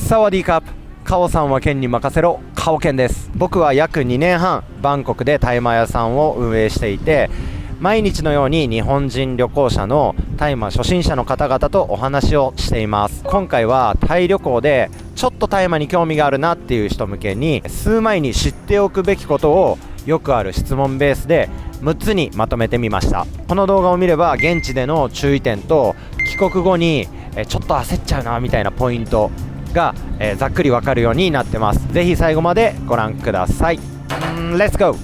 サワディーカップ、カオさんは県に任せろ、カオ県です。僕は約2年半バンコクで大麻屋さんを運営していて、毎日のように日本人旅行者の大麻初心者の方々とお話をしています。今回はタイ旅行でちょっと大麻に興味があるなっていう人向けに、吸う前に知っておくべきことをよくある質問ベースで6つにまとめてみました。この動画を見れば現地での注意点と帰国後にちょっと焦っちゃうなみたいなポイントがざっくりわかるようになってます。ぜひ最後までご覧ください。レッツゴ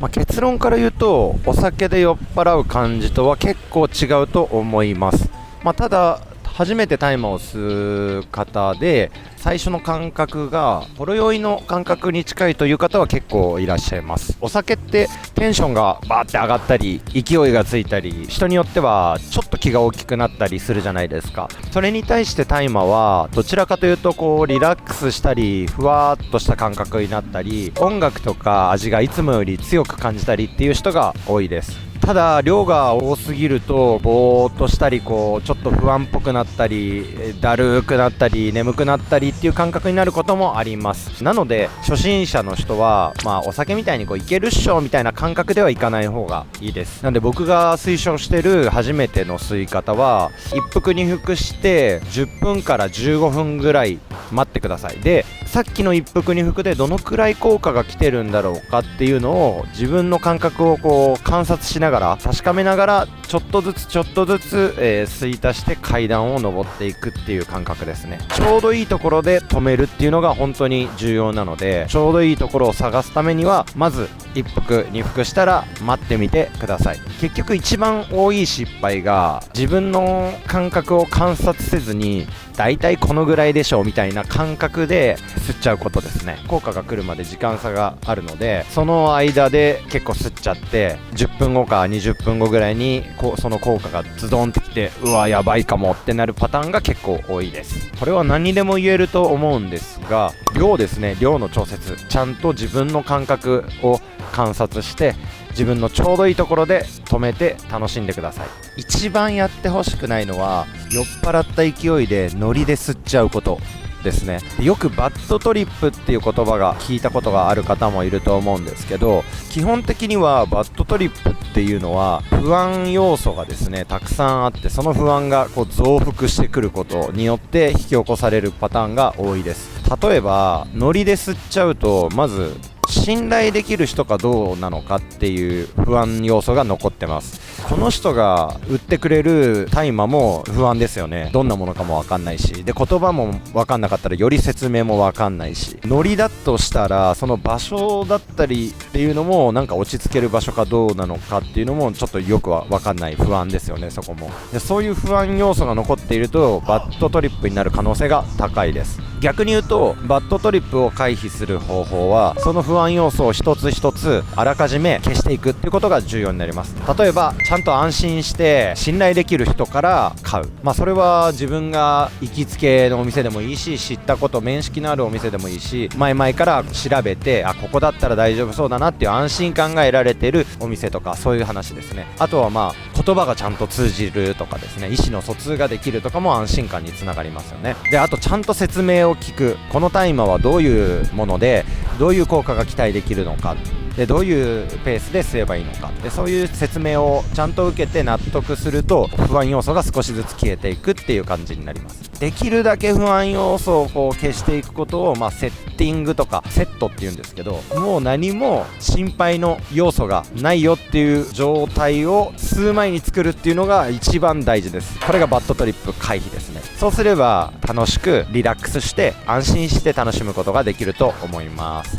ー。結論から言うと、お酒で酔っ払う感じとは結構違うと思います。ただ初めて大麻を吸う方で最初の感覚がほろ酔いの感覚に近いという方は結構いらっしゃいます。お酒ってテンションがバーって上がったり勢いがついたり、人によってはちょっと気が大きくなったりするじゃないですか。それに対して大麻はどちらかというとリラックスしたりふわーっとした感覚になったり、音楽とか味がいつもより強く感じたりっていう人が多いです。ただ量が多すぎるとぼーっとしたりちょっと不安っぽくなったりだるくなったり眠くなったりっていう感覚になることもあります。なので初心者の人はお酒みたいにいけるっしょみたいな感覚ではいかない方がいいです。なので僕が推奨してる初めての吸い方は一服二服して10分から15分ぐらい待ってください。でさっきの一服二服でどのくらい効果が来てるんだろうかっていうのを自分の感覚を観察しながら確かめながらちょっとずつ吸い足して階段を上っていくっていう感覚ですね。ちょうどいいところで止めるっていうのが本当に重要なので、ちょうどいいところを探すためにはまず一服二服したら待ってみてください。結局一番多い失敗が自分の感覚を観察せずにだいたいこのぐらいでしょうみたいな感覚で吸っちゃうことですね。効果が来るまで時間差があるので、その間で結構吸っちゃって10分後か20分後ぐらいにその効果がズドンってきて、うわやばいかもってなるパターンが結構多いです。これは何にでも言えると思うんですが、量ですね。量の調節、ちゃんと自分の感覚を観察して自分のちょうどいいところで止めて楽しんでください。一番やってほしくないのは酔っ払った勢いでノリで吸っちゃうことですね。よくバッドトリップっていう言葉が聞いたことがある方もいると思うんですけど、基本的にはバッドトリップっていうのは不安要素がですねたくさんあって、その不安が増幅してくることによって引き起こされるパターンが多いです。例えばノリで吸っちゃうと、まず信頼できる人かどうなのかっていう不安要素が残ってます。この人が売ってくれる大麻も不安ですよね。どんなものかも分かんないし、で言葉も分かんなかったらより説明も分かんないし、ノリだとしたらその場所だったりっていうのも落ち着ける場所かどうなのかっていうのもちょっとよくは分かんない不安ですよね。そこもでそういう不安要素が残っているとバッドトリップになる可能性が高いです。逆に言うとバッドトリップを回避する方法は、その不安要素を一つ一つあらかじめ消していくっていうことが重要になります。例えばちゃんと安心して信頼できる人から買う、それは自分が行きつけのお店でもいいし、知ったこと面識のあるお店でもいいし、前々から調べてここだったら大丈夫そうだなっていう安心感が得られてるお店とか、そういう話ですね。あとは言葉がちゃんと通じるとかですね、意思の疎通ができるとかも安心感につながりますよね。であとちゃんと説明を聞く。この大麻はどういうものでどういう効果が期待できるのか、でどういうペースで吸えばいいのか、でそういう説明をちゃんと受けて納得すると不安要素が少しずつ消えていくっていう感じになります。できるだけ不安要素を消していくことを、セッティングとかセットっていうんですけど、もう何も心配の要素がないよっていう状態を吸う前に作るっていうのが一番大事です。これがバッドトリップ回避ですね。そうすれば楽しくリラックスして安心して楽しむことができると思います。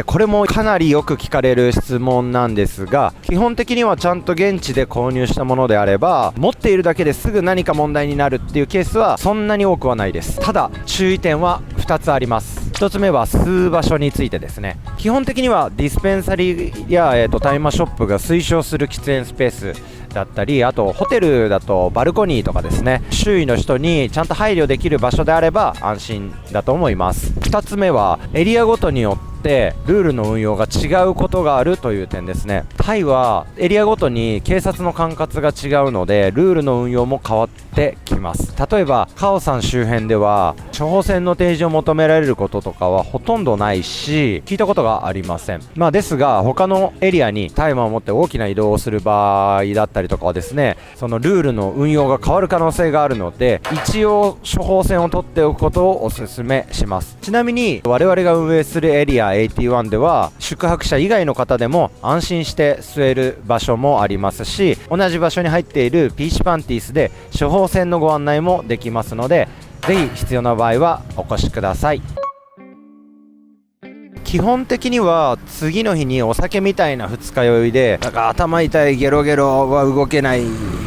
これもかなりよく聞かれる質問なんですが、基本的にはちゃんと現地で購入したものであれば持っているだけですぐ何か問題になるっていうケースはそんなに多くはないです。ただ注意点は2つあります。1つ目は吸う場所についてですね。基本的にはディスペンサリーや、大麻ショップが推奨する喫煙スペースだったり、あとホテルだとバルコニーとかですね、周囲の人にちゃんと配慮できる場所であれば安心だと思います。2つ目はエリアごとによってってルールの運用が違うことがあるという点ですね。タイはエリアごとに警察の管轄が違うのでルールの運用も変わってきます。例えばカオさん周辺では処方箋の提示を求められることとかはほとんどないし、聞いたことがありません。ですが他のエリアに大麻を持って大きな移動をする場合だったりとかはですね、そのルールの運用が変わる可能性があるので、一応処方箋を取っておくことをお勧めします。ちなみに我々が運営するエリア81では宿泊者以外の方でも安心して吸える場所もありますし、同じ場所に入っているピーチパンティースで処方箋のご案内もできますので、ぜひ必要な場合はお越しください。基本的には次の日にお酒みたいな二日酔いでなんか頭痛い、ゲロゲロは動けない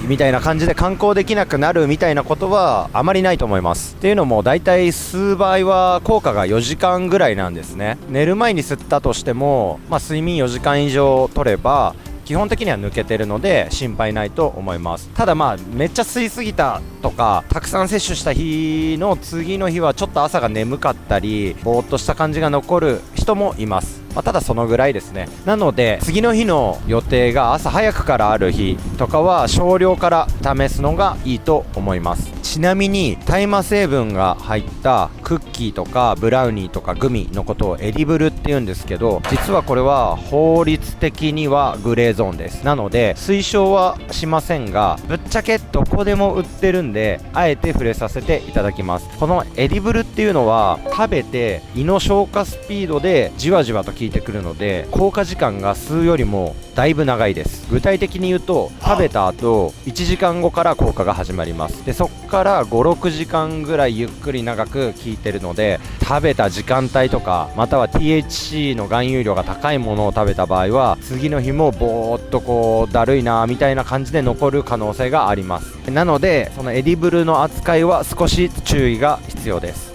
みたいな感じで観光できなくなるみたいなことはあまりないと思います。っていうのもだいたい吸う場合は効果が4時間ぐらいなんですね。寝る前に吸ったとしても、睡眠4時間以上取れば基本的には抜けてるので心配ないと思います。ただめっちゃ吸いすぎたとかたくさん摂取した日の次の日はちょっと朝が眠かったりぼーっとした感じが残る人もいます。ただそのぐらいですね。なので次の日の予定が朝早くからある日とかは少量から試すのがいいと思います。ちなみに大麻成分が入ったクッキーとかブラウニーとかグミのことをエディブルって言うんですけど、実はこれは法律的にはグレーゾーンです。なので推奨はしませんが、ぶっちゃけどこでも売ってるんであえて触れさせていただきます。このエディブルっていうのは食べて胃の消化スピードでじわじわと効いてくるので効果時間が吸うよりもだいぶ長いです。具体的に言うと食べた後1時間後から効果が始まります。でそっから5、6時間ぐらいゆっくり長く効いてるので、食べた時間帯とかまたは THC の含有量が高いものを食べた場合は次の日もぼーっとだるいなみたいな感じで残る可能性があります。なのでそのエディブルの扱いは少し注意が必要です。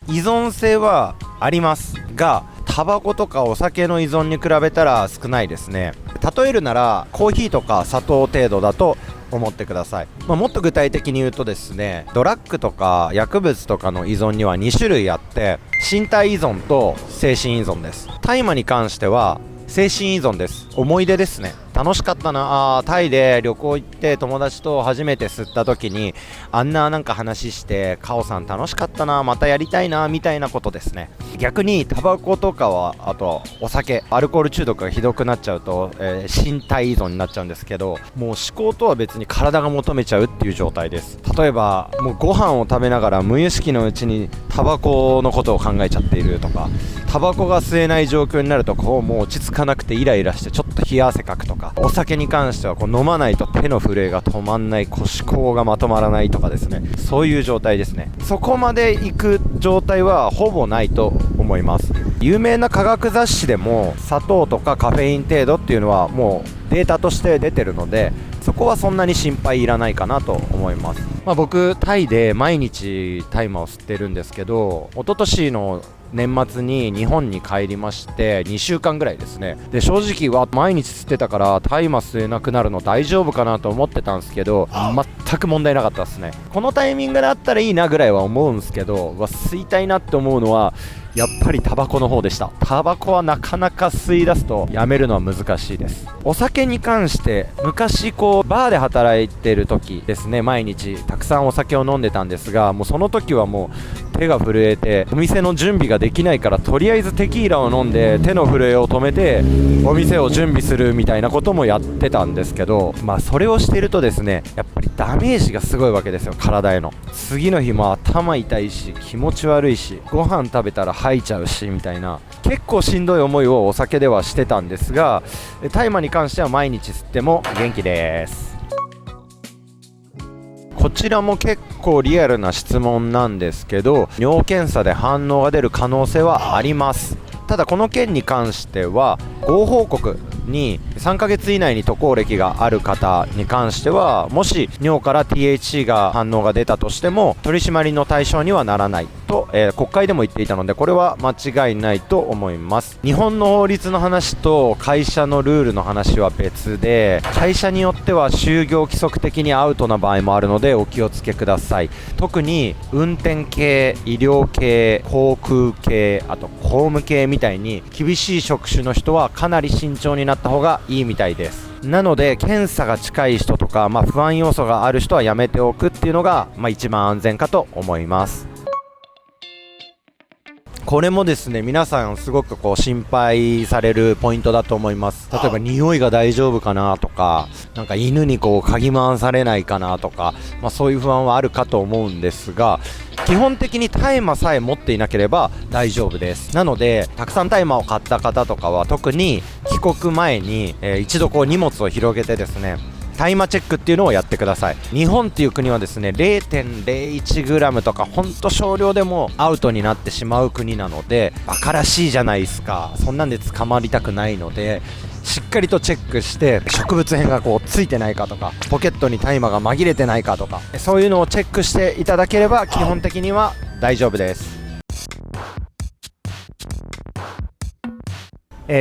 依存性はありますが、タバコとかお酒の依存に比べたら少ないですね。例えるならコーヒーとか砂糖程度だと思ってください。もっと具体的に言うとですね、ドラッグとか薬物とかの依存には2種類あって、身体依存と精神依存です。大麻に関しては精神依存です。思い出ですね。楽しかったな、タイで旅行行って友達と初めて吸った時になんか話してカオさん楽しかったな、またやりたいなみたいなことですね。逆にタバコとかはあとお酒、アルコール中毒がひどくなっちゃうと、身体依存になっちゃうんですけど、もう思考とは別に体が求めちゃうっていう状態です。例えばもうご飯を食べながら無意識のうちにタバコのことを考えちゃっているとか、タバコが吸えない状況になるともう落ち着かなくてイライラしてちょっと冷や汗かくとか、お酒に関しては飲まないと手の震えが止まんない、思考がまとまらないとかですね、そういう状態ですね。そこまで行く状態はほぼないと思います。有名な科学雑誌でも砂糖とかカフェイン程度っていうのはもうデータとして出てるので、そこはそんなに心配いらないかなと思います。僕タイで毎日大麻を吸ってるんですけど、一昨年の年末に日本に帰りまして2週間ぐらいですね。で正直は毎日吸ってたから大麻吸えなくなるの大丈夫かなと思ってたんですけど、全く問題なかったですね。このタイミングであったらいいなぐらいは思うんですけど、吸いたいなって思うのはやっぱりタバコの方でした。タバコはなかなか吸い出すとやめるのは難しいです。お酒に関して昔バーで働いてる時ですね、毎日たくさんお酒を飲んでたんですが、もうその時はもう手が震えてお店の準備ができないから、とりあえずテキーラを飲んで手の震えを止めてお店を準備するみたいなこともやってたんですけど、それをしてるとですね、やっぱりダメージがすごいわけですよ、体への。次の日も頭痛いし気持ち悪いし、ご飯食べたら吐いちゃうしみたいな、結構しんどい思いをお酒ではしてたんですが、大麻に関しては毎日吸っても元気です。こちらも結構リアルな質問なんですけど、尿検査で反応が出る可能性はあります。ただこの件に関しては合報告に3ヶ月以内に渡航歴がある方に関しては、もし尿から THC が反応が出たとしても取り締まりの対象にはならないと、国会でも言っていたので、これは間違いないと思います。日本の法律の話と会社のルールの話は別で、会社によっては就業規則的にアウトな場合もあるのでお気をつけください。特に運転系、医療系、航空系、あと公務系みたいに厳しい職種の人はかなり慎重になった方がいいみたいです。なので検査が近い人とか、不安要素がある人はやめておくっていうのが、一番安全かと思います。これもですね、皆さんすごく心配されるポイントだと思います。例えば匂いが大丈夫かなとか、なんか犬に嗅ぎ回されないかなとか、そういう不安はあるかと思うんですが、基本的に大麻さえ持っていなければ大丈夫です。なのでたくさん大麻を買った方とかは、特に帰国前に、一度荷物を広げてですね、大麻チェックっていうのをやってください。日本っていう国はですね 0.01g とかほんと少量でもアウトになってしまう国なので、バカらしいじゃないですか。そんなんで捕まりたくないので、しっかりとチェックして植物片がついてないかとか、ポケットに大麻が紛れてないかとか、そういうのをチェックしていただければ基本的には大丈夫です。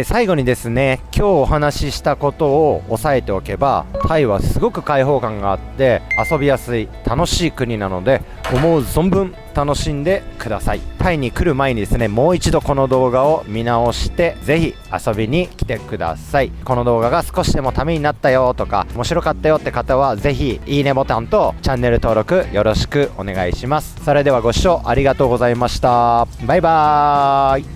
最後にですね、今日お話ししたことを押さえておけば、タイはすごく開放感があって遊びやすい楽しい国なので、思う存分楽しんでください。タイに来る前にですね、もう一度この動画を見直してぜひ遊びに来てください。この動画が少しでもためになったよとか面白かったよって方は、ぜひいいねボタンとチャンネル登録よろしくお願いします。それではご視聴ありがとうございました。バイバーイ。